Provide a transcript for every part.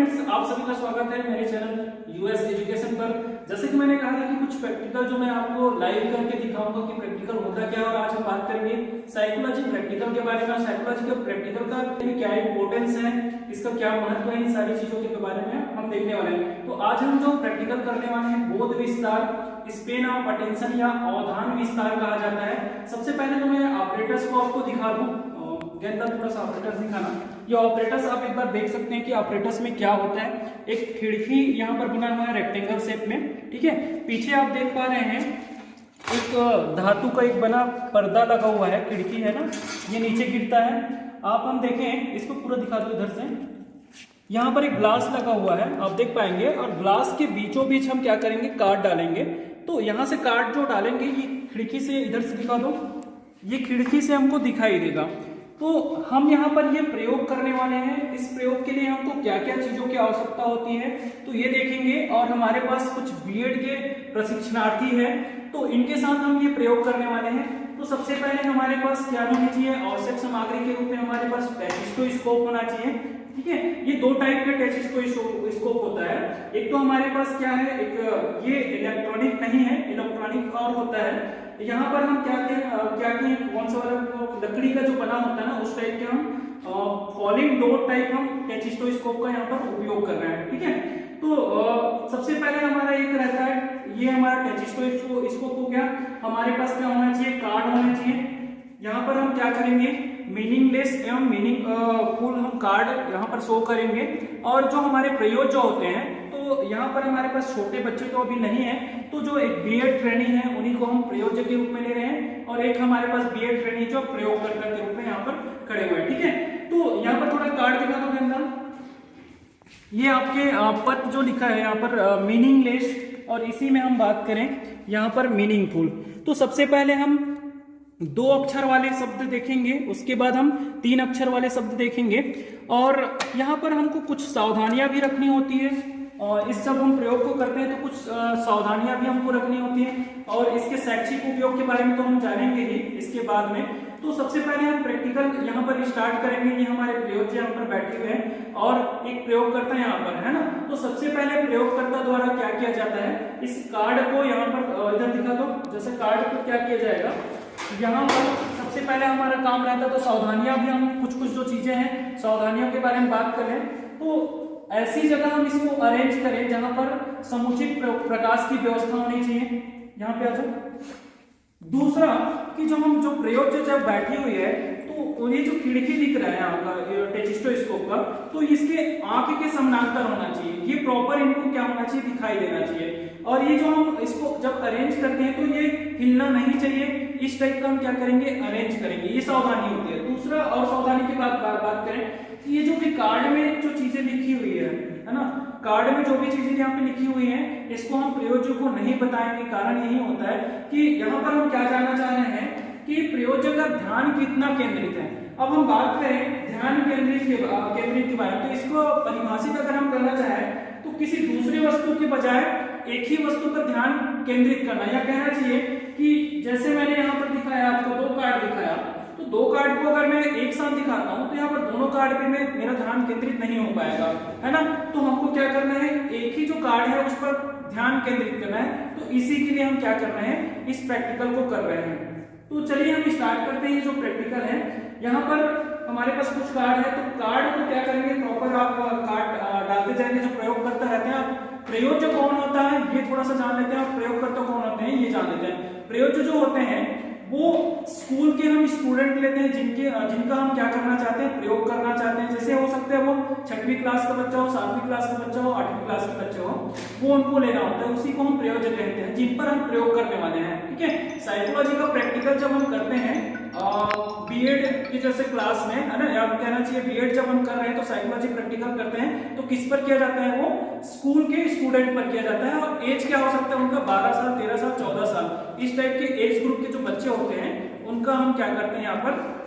Friends, आप सभी का स्वागत है मेरे चैनल यूएस एजुकेशन पर। जैसे कि मैंने कहा था कि कुछ प्रैक्टिकल जो मैं आपको लाइव करके दिखाऊंगा कि प्रैक्टिकल होता क्या है, और आज हम बात करेंगे साइकोलॉजी प्रैक्टिकल के बारे में। साइकोलॉजी के प्रैक्टिकल का क्या इंपॉर्टेंस है, इसका क्या महत्व है, इन सारी चीजों के बारे में हम देखने वाले हैं। तो आज हम जो प्रैक्टिकल करने वाले हैं बोध विस्तार, स्पेन ऑफ अटेंशन या अवधान विस्तार कहा जाता है। सबसे पहले तो मैं ऑपरेटर्स को आपको दिखा दूं, थोड़ा सा ऑपरेटर्स दिखाना। ये ऑपरेटर्स आप एक बार देख सकते हैं कि ऑपरेटर्स में क्या होता है। एक खिड़की यहाँ पर बना हुआ है रेक्टेंगल शेप में, ठीक है। पीछे आप देख पा रहे हैं एक धातु का एक बना पर्दा लगा हुआ है, खिड़की है ना, ये नीचे गिरता है। आप हम देखें, इसको पूरा दिखा दो इधर से। यहाँ पर एक ग्लास लगा हुआ है, आप देख पाएंगे, और ग्लास के बीचों बीच हम क्या करेंगे, कार्ड डालेंगे। तो यहाँ से कार्ड जो डालेंगे ये खिड़की से, इधर से दिखा दो, ये खिड़की से हमको दिखाई देगा। तो हम यहाँ पर ये प्रयोग करने वाले हैं। इस प्रयोग के लिए हमको क्या क्या चीजों की आवश्यकता होती है तो ये देखेंगे। और हमारे पास कुछ बीएड के प्रशिक्षणार्थी हैं, तो इनके साथ हम ये प्रयोग करने वाले हैं। तो सबसे पहले हमारे पास क्या होनी चाहिए, आवश्यक सामग्री के रूप में हमारे पास टेचिस्टोस्कोप होना चाहिए, ठीक है। ये दो टाइप के टेचिस्टोस्कोप होता है। एक तो हमारे पास क्या है, एक ये इलेक्ट्रॉनिक नहीं है, इलेक्ट्रॉनिक और होता है। यहाँ पर हम क्या कौन सा वाला लकड़ी का जो बना होता है ना, उस टाइप के हम फॉलिंग डोर टाइप हम टेचिस्टोस्कोप का यहाँ पर उपयोग कर रहे हैं, ठीक है। तो सबसे पहले हमारा एक रहता है, ये हमारा टेचिस्टोस्कोप हो गया। हमारे पास क्या होना चाहिए, कार्ड होना चाहिए। यहाँ पर हम क्या करेंगे, मीनिंगलेस एवं मीनिंगफुल हम कार्ड यहाँ पर शो करेंगे। और जो हमारे प्रयोग जो होते हैं, तो यहाँ पर हमारे पास छोटे बच्चे तो अभी नहीं है, तो जो एक बीएड ट्रेनी है उन्हीं को हम प्रयोजक के रूप में ले रहे हैं, और एक हमारे पास बीएड ट्रेनी जो प्रयोगकर्ता के रूप में यहाँ पर खड़े हुए हैं, ठीक है। तो यहाँ पर थोड़ा कार्ड दिखा दो अंदर। ये आपके पद जो लिखा है यहाँ पर मीनिंगलेस, और इसी में हम बात करें यहाँ पर मीनिंगफुल। तो सबसे पहले हम 2 अक्षर वाले शब्द देखेंगे, उसके बाद हम 3 अक्षर वाले शब्द देखेंगे। और यहाँ पर हमको कुछ सावधानियां भी रखनी होती है, और इस सब हम प्रयोग को करते हैं तो कुछ सावधानियां भी हमको रखनी होती हैं। और इसके शैक्षिक उपयोग के बारे में तो हम जानेंगे ही इसके बाद में। तो सबसे पहले हम प्रैक्टिकल यहाँ पर स्टार्ट करेंगे। ये हमारे प्रयोग यहाँ पर बैठे हुए हैं और एक प्रयोगकर्ता यहाँ पर है ना। तो सबसे पहले प्रयोगकर्ता द्वारा क्या किया जाता है, इस कार्ड को यहाँ पर इधर दिखा दो। जैसे कार्ड को क्या किया जाएगा, यहाँ पर सबसे पहले हमारा काम रहता है, तो सावधानियां भी हम कुछ जो चीजें हैं सावधानियों के बारे में बात करें, तो ऐसी जगह हम इसको अरेंज करें जहां पर समुचित प्रकाश की व्यवस्था होनी चाहिए। यहाँ पे आ जाओ। दूसरा कि जो प्रयोग जब बैठी हुई है, तो ये जो खिड़की दिख रहा है यहाँ का टेचिस्टोस्कोप का, तो इसके आंख के समानांतर होना चाहिए। ये प्रॉपर इनको क्या होना चाहिए, दिखाई देना चाहिए। और ये जो हम इसको जब अरेंज करते हैं तो ये हिलना नहीं चाहिए। इस टाइप का हम क्या करेंगे, अरेंज करेंगे। ये सावधानी होती है। दूसरा और सावधानी की बात करें, ये जो भी कार्ड में जो चीजें लिखी हुई है ना, कार्ड में जो भी चीजें यहाँ पे लिखी हुई हैं, इसको हम प्रयोजक को नहीं बताएंगे। कारण यही होता है कि यहाँ पर हम क्या जानना चाह रहे हैं कि प्रयोजक का ध्यान कितना केंद्रित है। अब हम बात करें ध्यान केंद्रित के बारे में, तो इसको परिभाषित अगर हम करना चाहें तो किसी दूसरी वस्तु के बजाय एक ही वस्तु पर ध्यान केंद्रित करना, या कहना चाहिए कि जैसे मैंने यहाँ पर दिखाया आपको 2 कार्ड दिखाया, तो 2 कार्ड को अगर मैं एक साथ दिखाता हूँ तो यहाँ पर दोनों कार्ड पे मेरा ध्यान केंद्रित नहीं हो पाएगा, है ना। तो हमको क्या करना है, एक ही जो कार्ड है उस पर ध्यान केंद्रित करना है। तो इसी के लिए हम क्या कर रहे हैं, इस प्रैक्टिकल को कर रहे हैं। तो चलिए हम स्टार्ट करते हैं। जो प्रैक्टिकल है, यहाँ पर हमारे पास कुछ कार्ड है, तो कार्ड को क्या करेंगे, प्रॉपर आप कार्ड डालते जाएंगे। जो प्रयोग करता रहते हैं, प्रयोजक कौन होता है ये थोड़ा सा जान लेते हैं, और प्रयोगकर्ता कौन होते हैं ये जान लेते हैं। प्रयोजक जो होते हैं वो स्कूल के हम स्टूडेंट लेते हैं, जिनका हम क्या करना चाहते हैं, प्रयोग करना चाहते हैं। जैसे हो सकते हैं वो 6वीं क्लास का बच्चा हो, 7वीं क्लास का बच्चा हो, 8वीं क्लास के बच्चे हो, वो उनको लेना होता है। उसी को हम प्रयोजक कहते हैं, जिन पर हम प्रयोग करने वाले हैं, ठीक है। साइकोलॉजी का प्रैक्टिकल जब हम करते हैं बीएड की जैसे क्लास में, है ना, या कहना चाहिए बीएड जब हम कर रहे हैं तो साइकोलॉजी प्रैक्टिकल करते हैं, तो किस पर किया जाता है, वो स्कूल के स्टूडेंट पर किया जाता है। और एज क्या हो सकता है उनका, 12 साल, 13 साल, 14 साल, इस टाइप के एज ग्रुप के जो बच्चे होते हैं उनका हम क्या करते हैं, यहाँ पर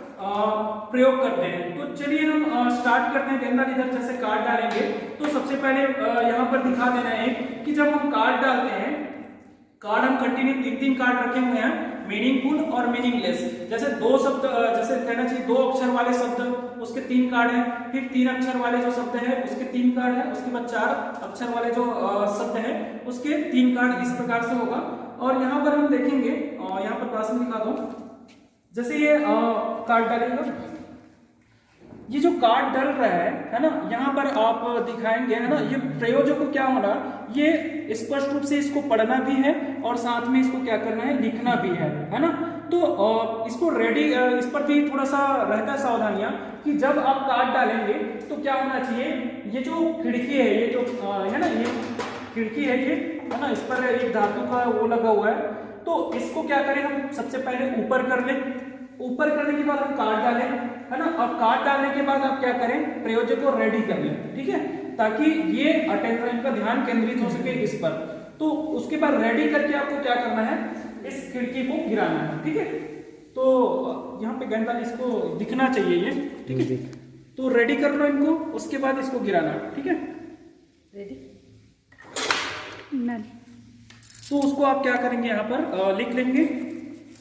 प्रयोग करते हैं। तो चलिए हम स्टार्ट करते हैं। गेंदा इधर जैसे कार्ड डालेंगे, तो सबसे पहले यहाँ पर दिखा देना है कि जब हम कार्ड डालते हैं, कार्ड हम कंटिन्यू तीन तीन कार्ड रखे हुए हैं, मीनिंगफुल और मीनिंगलेस। जैसे दो शब्द, जैसे कहना चाहिए दो अक्षर वाले शब्द, उसके तीन कार्ड हैं। फिर तीन अक्षर वाले जो शब्द हैं उसके तीन कार्ड हैं। उसके बाद चार अक्षर वाले जो शब्द हैं उसके तीन कार्ड, इस प्रकार से होगा। और यहाँ पर हम देखेंगे, यहाँ पर पास में दिखा दो, जैसे ये कार्ड डालेंगे, ये जो कार्ड डल रहा है ना, यहाँ पर आप दिखाएंगे है ना, ये प्रयोजक को क्या होना, ये स्पष्ट रूप से इसको पढ़ना भी है और साथ में इसको क्या करना है, लिखना भी है ना। तो इसको रेडी, इस पर भी थोड़ा सा रहता है सावधानियां कि जब आप कार्ड डालेंगे तो क्या होना चाहिए, ये जो खिड़की है, ये जो है ना, ये खिड़की है ये है ना, इस पर एक धातु का वो लगा हुआ है। तो इसको क्या करें हम, सबसे पहले ऊपर कर लें। ऊपर करने के बाद हम कार्ड डालें है ना, और कार्ड डालने के बाद आप क्या करें, प्रयोजक को रेडी कर लें, ठीक है, ताकि ये अटेंशन, इनका ध्यान केंद्रित हो सके इस पर। तो उसके बाद रेडी करके आपको क्या करना है, इस खिड़की को गिराना है, ठीक है। तो यहाँ पे गेंद वाली इसको दिखना चाहिए ये, ठीक है। तो रेडी कर लो इनको, उसके बाद इसको गिराना, ठीक है। रेडी तो उसको आप क्या करेंगे, यहाँ पर लिख लेंगे।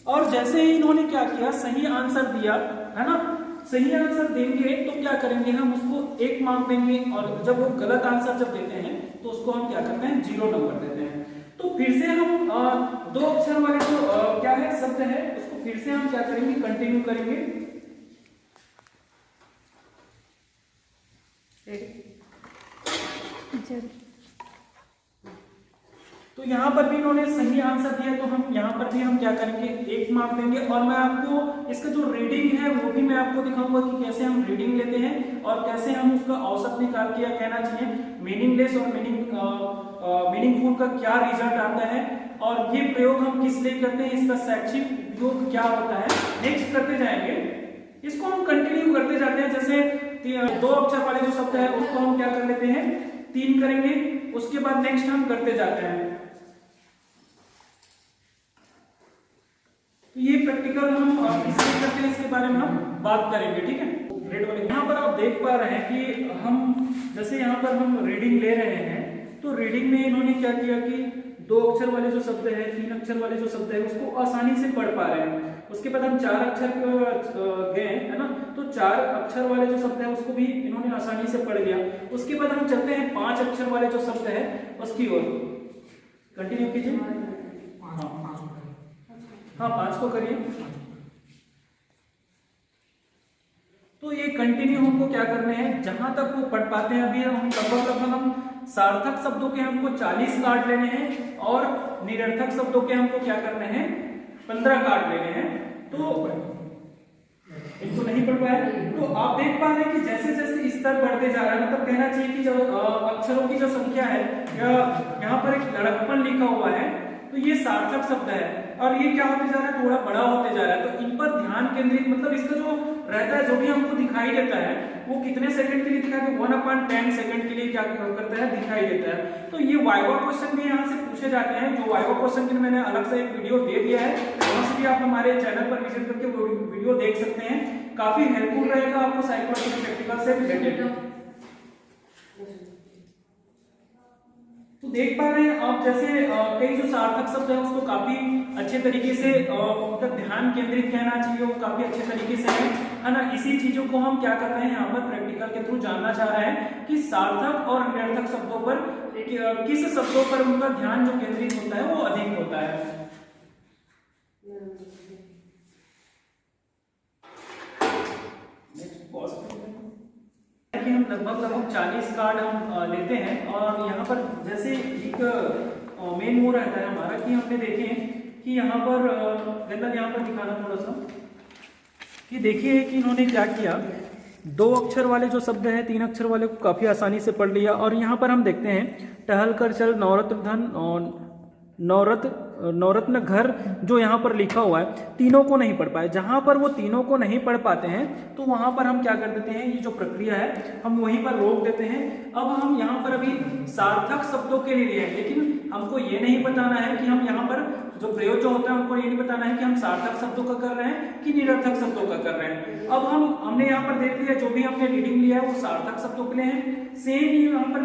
और जैसे ही इन्होंने क्या किया, सही आंसर दिया है ना, सही आंसर देंगे तो क्या करेंगे, हम उसको 1 मार्क देंगे। और जब वो गलत आंसर जब देते हैं तो उसको हम क्या करते हैं, 0 नंबर देते हैं। तो फिर से हम दो अक्षर वाले जो क्या है शब्द है, उसको फिर से हम क्या करेंगे, कंटिन्यू करेंगे। तो यहाँ पर भी इन्होंने सही आंसर दिया, तो हम यहाँ पर भी हम क्या करेंगे, 1 मार्क देंगे। और मैं आपको इसका जो रीडिंग है वो भी मैं आपको दिखाऊंगा कि कैसे हम रीडिंग लेते हैं और कैसे हम उसका औसत निकाल के, या कहना चाहिए मीनिंगलेस और मीनिंगफुल का क्या रिजल्ट आता है, और ये प्रयोग हम किस लिए करते हैं, इसका शैक्षिक उपयोग क्या होता है, नेक्स्ट करते जाएंगे। इसको हम कंटिन्यू करते जाते हैं। जैसे 2 अक्षर वाले जो शब्द है उसको हम क्या कर लेते हैं, 3 करेंगे, उसके बाद नेक्स्ट हम करते जाते हैं। तो ये प्रैक्टिकल हम इसलिए करते हैं, इसके बारे में हम बात करेंगे, ठीक है। ग्रेड वाले यहाँ पर आप देख पा रहे हैं कि हम जैसे यहाँ पर हम रीडिंग ले रहे हैं, तो रीडिंग में इन्होंने क्या किया कि 2 अक्षर वाले जो शब्द है, 3 अक्षर वाले जो शब्द है उसको आसानी से पढ़ पा रहे हैं। उसके बाद हम 4 अक्षर गए है ना, तो 4 अक्षर वाले जो शब्द है उसको भी इन्होंने आसानी से पढ़ लिया। उसके बाद हम चलते हैं 5 अक्षर वाले जो शब्द है उसकी ओर, कंटिन्यू कीजिए। हाँ 5 को करिए। तो ये कंटिन्यू हमको क्या करने हैं, जहां तक वो पढ़ पाते हैं। अभी हम लगभग हम सार्थक शब्दों के हमको 40 कार्ड लेने हैं और निरर्थक शब्दों के हमको क्या करने हैं, 15 कार्ड लेने हैं। तो इनको नहीं पढ़ पाया, तो आप देख पा रहे हैं कि जैसे जैसे स्तर बढ़ते जा रहा है, मतलब कहना चाहिए कि जो अक्षरों की जो संख्या है, यहाँ पर एक लड़कपन लिखा हुआ है, तो ये सार्थक शब्द है और ये क्या होते जा रहा है, थोड़ा बड़ा होते जा रहा है। तो इन पर ध्यान केंद्रित, मतलब इसका जो रहता है, जो भी हमको दिखाई देता है वो कितने सेकंड के लिए दिखाई देता है, 1/10 सेकंड के लिए क्या करता है, दिखाई देता है। तो ये वाइवा क्वेश्चन भी यहाँ से पूछे जाते हैं। जो वाइवा क्वेश्चन के लिए मैंने अलग से एक वीडियो दे दिया है, वहां से भी आप हमारे चैनल पर विजिट करके वीडियो देख सकते हैं। काफी हेल्पफुल रहेगा आपको साइकोलॉजी प्रैक्टिकल से रिलेटेड। तो देख पा रहे हैं आप, जैसे कई जो सार्थक शब्द है उसको काफी अच्छे तरीके से उनका ध्यान केंद्रित कहना चाहिए, वो काफी अच्छे तरीके से है ना। इसी चीजों को हम क्या कर रहे हैं, यहाँ पर प्रैक्टिकल के थ्रू जानना चाह रहे हैं कि सार्थक और निरर्थक शब्दों पर किस शब्दों पर उनका ध्यान जो केंद्रित होता है वो अधिक होता है। कि हम लगभग 40 कार्ड हम लेते हैं और यहाँ पर जैसे एक मेन वो रहता है हमारा कि हमने देखे कि यहाँ पर गंदा, यहाँ पर दिखाना थोड़ा सा कि देखिए कि इन्होंने क्या किया, 2 अक्षर वाले जो शब्द हैं 3 अक्षर वाले को काफी आसानी से पढ़ लिया। और यहाँ पर हम देखते हैं टहल कर चल, नवरत्न धन और नवरत्न घर जो यहाँ पर लिखा हुआ है, तीनों को नहीं पढ़ पाए। जहां पर वो तीनों को नहीं पढ़ पाते हैं तो वहां पर हम क्या कर देते हैं, ये जो प्रक्रिया है हम वहीं पर रोक देते हैं। अब हम यहाँ पर अभी सार्थक शब्दों के लिए हैं, लेकिन हमको ये नहीं बताना है कि हम यहाँ पर जो प्रयोग जो होता है हमको ये नहीं बताना है कि हम सार्थक शब्दों का कर रहे हैं कि निरर्थक शब्दों का कर रहे हैं। अब हमने यहाँ पर देख लिया, जो भी हमने रीडिंग लिया है वो सार्थक शब्दों के लिए है, सेम यहाँ पर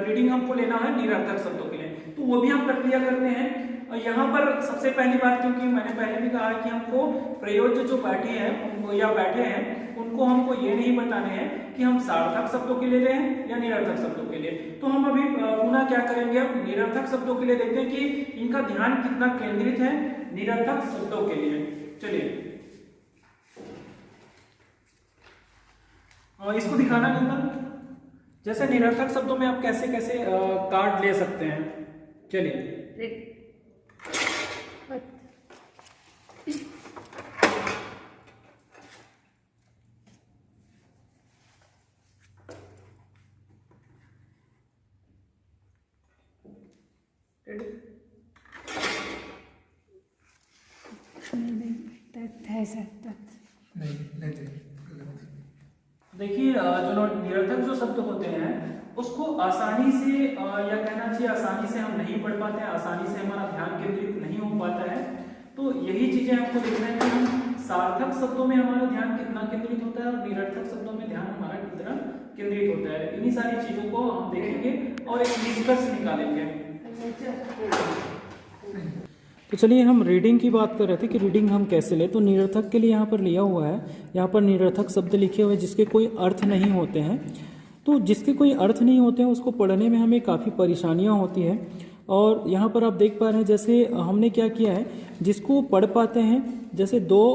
रीडिंग हमको लेना है निरर्थक शब्दों के लिए, तो वो भी हम प्रक्रिया करते हैं। और यहाँ पर सबसे पहली बात, क्योंकि मैंने पहले भी कहा कि हमको प्रयोज्य जो बैठे हैं या बैठे हैं उनको हमको ये नहीं बताने हैं कि हम सार्थक शब्दों के लिए ले रहे हैं या निरर्थक शब्दों के लिए। तो हम अभी पुनः क्या करेंगे, हम निरर्थक शब्दों के लिए देखते हैं कि इनका ध्यान कितना केंद्रित है निरर्थक शब्दों के लिए। चलिए इसको दिखाना निम्न, जैसे निरर्थक शब्दों में आप कैसे कैसे कार्ड ले सकते हैं। चलिए देखिए जो निरर्थक जो शब्द होते हैं उसको आसानी से या कहना चाहिए आसानी से हम नहीं पढ़ पाते हैं, आसानी से हमारा ध्यान केंद्रित नहीं हो पाता है। तो यही चीजें हमको देखना है कि हम सार्थक शब्दों में हमारा ध्यान कितना केंद्रित होता है और निरर्थक शब्दों में ध्यान हमारा कितना केंद्रित होता है। इन्हीं सारी चीजों को हम देखेंगे और एक निष्कर्ष निकालेंगे। तो चलिए हम रीडिंग की बात कर रहे थे कि रीडिंग हम कैसे ले। तो निरर्थक के लिए यहाँ पर लिया हुआ है, यहाँ पर निरर्थक शब्द लिखे हुए जिसके कोई अर्थ नहीं होते हैं। तो जिसके कोई अर्थ नहीं होते हैं उसको पढ़ने में हमें काफ़ी परेशानियाँ होती हैं। और यहाँ पर आप देख पा रहे हैं जैसे हमने क्या किया है, जिसको पढ़ पाते हैं, जैसे दो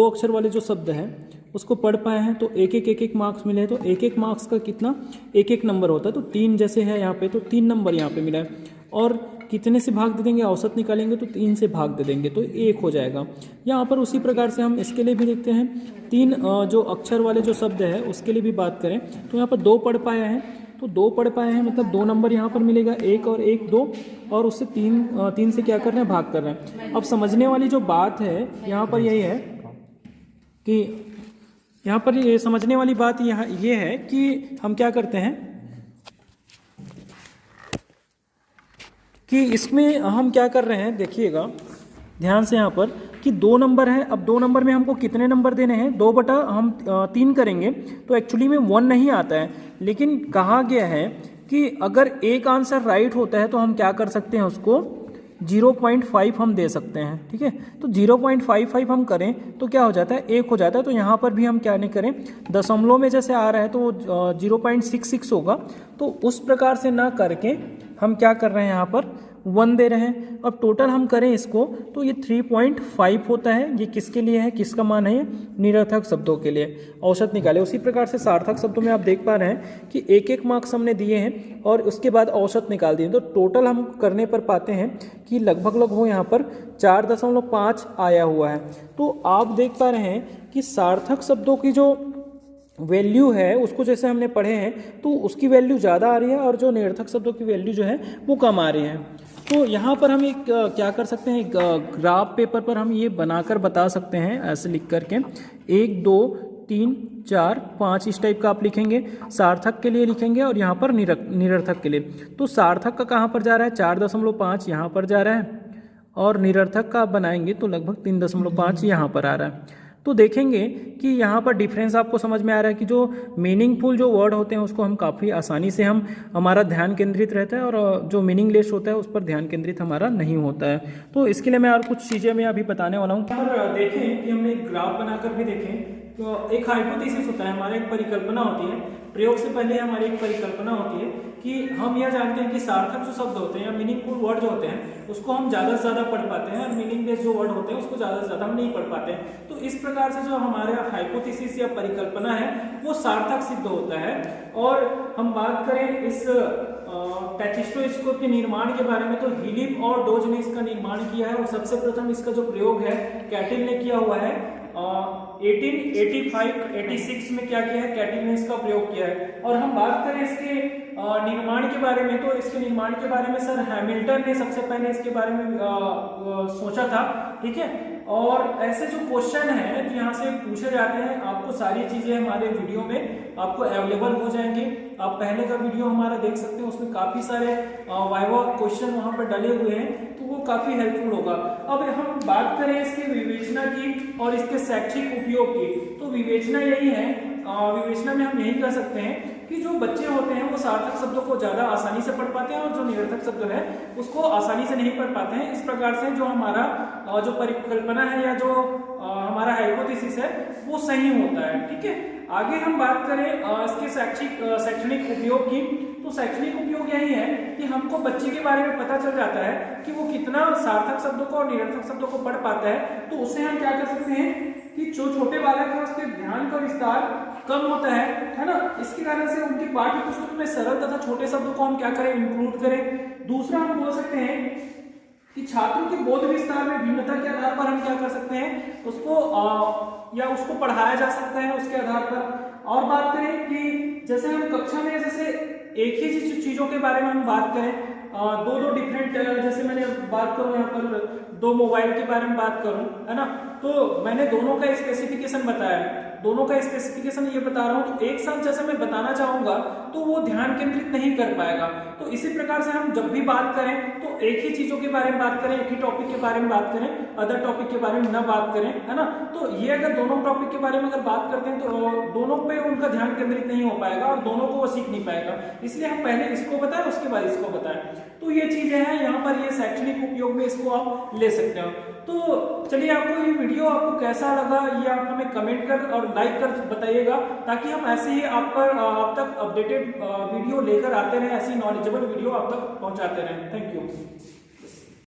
अक्षर वाले जो शब्द हैं उसको पढ़ पाए हैं तो एक मार्क्स मिले हैं। तो एक मार्क्स का कितना एक नंबर होता है। तो 3 जैसे है यहाँ पे, तो 3 नंबर यहाँ पे मिला है। और कितने से भाग दे देंगे, औसत निकालेंगे तो 3 से भाग दे देंगे तो 1 हो जाएगा। यहाँ पर उसी प्रकार से हम इसके लिए भी देखते हैं 3 जो अक्षर वाले जो शब्द है उसके लिए भी बात करें तो यहाँ पर 2 पढ़ पाए हैं। तो 2 पढ़ पाए हैं मतलब 2 नंबर यहाँ पर मिलेगा, 1 और 1 2, और उससे 3 से क्या कर रहे हैं, भाग कर रहे हैं। अब समझने वाली जो बात है यहाँ पर यही है कि यहाँ पर ये समझने वाली बात यहाँ ये है कि हम क्या करते हैं कि इसमें हम क्या कर रहे हैं, देखिएगा ध्यान से यहाँ पर कि 2 नंबर है। अब 2 नंबर में हमको कितने नंबर देने हैं, 2/3 करेंगे तो एक्चुअली में 1 नहीं आता है। लेकिन कहा गया है कि अगर एक आंसर राइट होता है तो हम क्या कर सकते हैं, उसको 0.5 हम दे सकते हैं। ठीक है, तो 0.55 हम करें तो क्या हो जाता है, 1 हो जाता है। तो यहाँ पर भी हम क्या नहीं करें, दशमलव में जैसे आ रहा है तो 0.66 होगा। तो उस प्रकार से ना करके हम क्या कर रहे हैं, यहाँ पर 1 दे रहे हैं। अब टोटल हम करें इसको तो ये 3.5 होता है। ये किसके लिए है, किसका मान है, निरर्थक शब्दों के लिए। औसत निकाले। उसी प्रकार से सार्थक शब्दों में आप देख पा रहे हैं कि 1 मार्क्स हमने दिए हैं और उसके बाद औसत निकाल दिए। तो टोटल हम करने पर पाते हैं कि लगभग यहाँ पर 4.5 आया हुआ है। तो आप देख पा रहे हैं कि सार्थक शब्दों की जो वैल्यू है उसको जैसे हमने पढ़े हैं तो उसकी वैल्यू ज़्यादा आ रही है और जो निरर्थक शब्दों की वैल्यू जो है वो कम आ रही है। तो यहाँ पर हम एक क्या कर सकते हैं, एक ग्राफ पेपर पर हम ये बनाकर बता सकते हैं, ऐसे लिख करके 1 2 3 4 5 इस टाइप का आप लिखेंगे। सार्थक के लिए लिखेंगे और यहाँ पर निरर्थक के लिए। तो सार्थक का कहाँ पर जा रहा है, 4.5 यहाँ पर जा रहा है और निरर्थक का आप बनाएंगे तो लगभग 3.5 यहाँ पर आ रहा है। तो देखेंगे कि यहाँ पर डिफरेंस आपको समझ में आ रहा है कि जो मीनिंगफुल जो वर्ड होते हैं उसको हम काफ़ी आसानी से हमारा ध्यान केंद्रित रहता है और जो मीनिंगलेस होता है उस पर ध्यान केंद्रित हमारा नहीं होता है। तो इसके लिए मैं और कुछ चीज़ें मैं अभी बताने वाला हूँ। पर देखें कि हमने एक ग्राफ बनाकर भी देखें तो एक हाइपोथेसिस होता है, हमारी एक परिकल्पना होती है। प्रयोग से पहले हमारी एक परिकल्पना होती है कि हम यह जानते हैं कि सार्थक जो शब्द होते हैं या मीनिंगफुल वर्ड जो होते हैं उसको हम ज़्यादा से ज़्यादा पढ़ पाते हैं और मीनिंगलेस जो वर्ड होते हैं उसको ज़्यादा से ज़्यादा हम नहीं पढ़ पाते हैं। तो इस प्रकार से जो हमारे हाइपोथेसिस या परिकल्पना है वो सार्थक सिद्ध होता है। और हम बात करें इस टैचिस्टोस्कोप के निर्माण के बारे में तो हिलिप और डोज ने इसका निर्माण किया है और सबसे प्रथम इसका जो प्रयोग है कैटिल ने किया हुआ है। 1885-86 में क्या किया है, कैटिल ने इसका प्रयोग किया है। और हम बात करें इसके निर्माण के बारे में तो इसके निर्माण के बारे में सर हैमिल्टन ने सबसे पहले इसके बारे में सोचा था। ठीक है, और ऐसे जो क्वेश्चन है जो यहाँ से पूछे जाते हैं आपको सारी चीजें हमारे वीडियो में आपको अवेलेबल हो जाएंगे। आप पहले का वीडियो हमारा देख सकते हैं, उसमें काफी सारे वाइवा क्वेश्चन वहां पर डले हुए हैं तो वो काफी हेल्पफुल होगा। अब हम बात करें इसकी विवेचना की और इसके शैक्षिक उपयोग की तो विवेचना यही है, विवेचना में हम यही कह सकते हैं कि जो बच्चे होते हैं वो सार्थक शब्दों को ज्यादा आसानी से पढ़ पाते हैं और जो निरर्थक शब्द है उसको आसानी से नहीं पढ़ पाते हैं। इस प्रकार से जो हमारा जो परिकल्पना है या जो हमारा हाइपोथेसिस है वो सही होता है। ठीक है, आगे हम बात करें इसके शैक्षणिक उपयोग की, तो शैक्षणिक उपयोग यही है कि हमको बच्चे के बारे में पता चल जाता है कि वो कितना सार्थक शब्दों को और निरर्थक शब्दों को पढ़ पाता है। तो उससे हम क्या कर सकते हैं कि जो छोटे बालक है उसके ध्यान का विस्तार कम होता है ना। इसके कारण से उनके पाठ्य पुस्तक में सरल तथा छोटे शब्दों को हम क्या करें, इंक्लूड करें। दूसरा हम बोल सकते हैं कि छात्रों के बोध विस्तार में भिन्नता के आधार पर हम क्या कर सकते हैं, उसको या उसको पढ़ाया जा सकता है उसके आधार पर। और बात करें कि जैसे हम कक्षा में जैसे एक ही चीजों के बारे में हम बात करें, दो डिफरेंट, जैसे मैंने बात करूं यहाँ पर 2 मोबाइल के बारे में बात करूं, है ना, तो मैंने दोनों का स्पेसिफिकेशन बताया, दोनों का स्पेसिफिकेशन ये बता रहा हूं, तो एक साथ जैसे मैं बताना चाहूंगा तो वो ध्यान केंद्रित नहीं कर पाएगा। तो इसी प्रकार से हम जब भी बात करें तो एक ही चीजों के बारे में बात करें, एक ही टॉपिक के बारे में बात करें, अदर टॉपिक के बारे में ना बात करें, है ना। तो ये अगर दोनों टॉपिक के बारे में अगर बात करते हैं तो दोनों पे उनका ध्यान केंद्रित नहीं हो पाएगा और दोनों को वो सीख नहीं पाएगा। इसलिए हम पहले इसको बताएं उसके बाद इसको बताएं। तो ये चीजें हैं यहाँ पर, ये शैक्षणिक उपयोग में इसको आप ले सकते हो। तो चलिए, आपको ये वीडियो आपको कैसा लगा ये आप हमें कमेंट कर और लाइक कर बताइएगा, ताकि हम ऐसे ही आप तक अपडेटेड वीडियो लेकर आते रहें, ऐसी नॉलेजेबल वीडियो आप तक पहुंचाते रहें। Thank you.